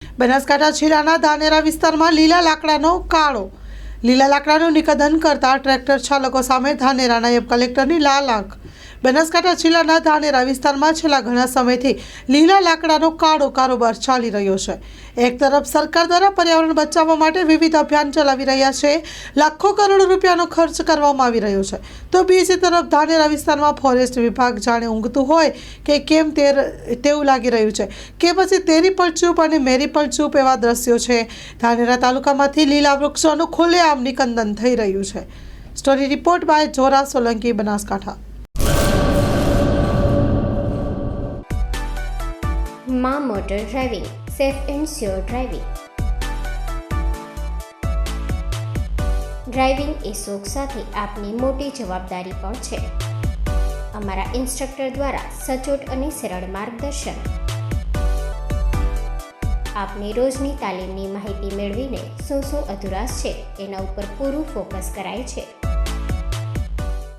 બનાસકાંઠા જિલ્લાના ધાનેરા વિસ્તારમાં લીલા લાકડાનું નિકંદન કરતા ટ્રેક્ટર ચાલકો સામે ધાનેરા નાયબ કલેક્ટરની લાલ આંખ। બનાસકાંઠા જિલ્લાના ધાનેરા વિસ્તારમાં છેલ્લા ઘણા સમયથી લીલા લાકડાનો કાળો કારોબાર ચાલી રહ્યો છે। એક તરફ સરકાર દ્વારા પર્યાવરણ બચાવવા માટે વિવિધ અભિયાન ચલાવી રહ્યા છે, લાખો કરોડો રૂપિયાનો ખર્ચ કરવામાં આવી રહ્યો છે, તો બીજી તરફ ધાનેરા વિસ્તારમાં ફોરેસ્ટ વિભાગ જાણે ઊંઘતું હોય કે કેમ તેવું લાગી રહ્યું છે કે પછી તેરી પણ ચૂપ અને મેરી પણ ચૂપ એવા દ્રશ્યો છે। ધાનેરા તાલુકામાંથી લીલા વૃક્ષોનું ખુલ્લેઆમ નિકંદન થઈ રહ્યું છે। Story report by Jora Solanki, Banaskantha. માં motor driving, safe and sure driving. Driving એ શોખ સાથે આપની મોટી જવાબદારી પણ છે। અમારા ઇન્સ્ટ્રક્ટર દ્વારા સચોટ અને સરળ માર્ગદર્શન। આપની રોજની તાલીમની માહિતી મેળવીને શું અધુરાશ છે એના ઉપર પૂરું ફોકસ કરાય છે।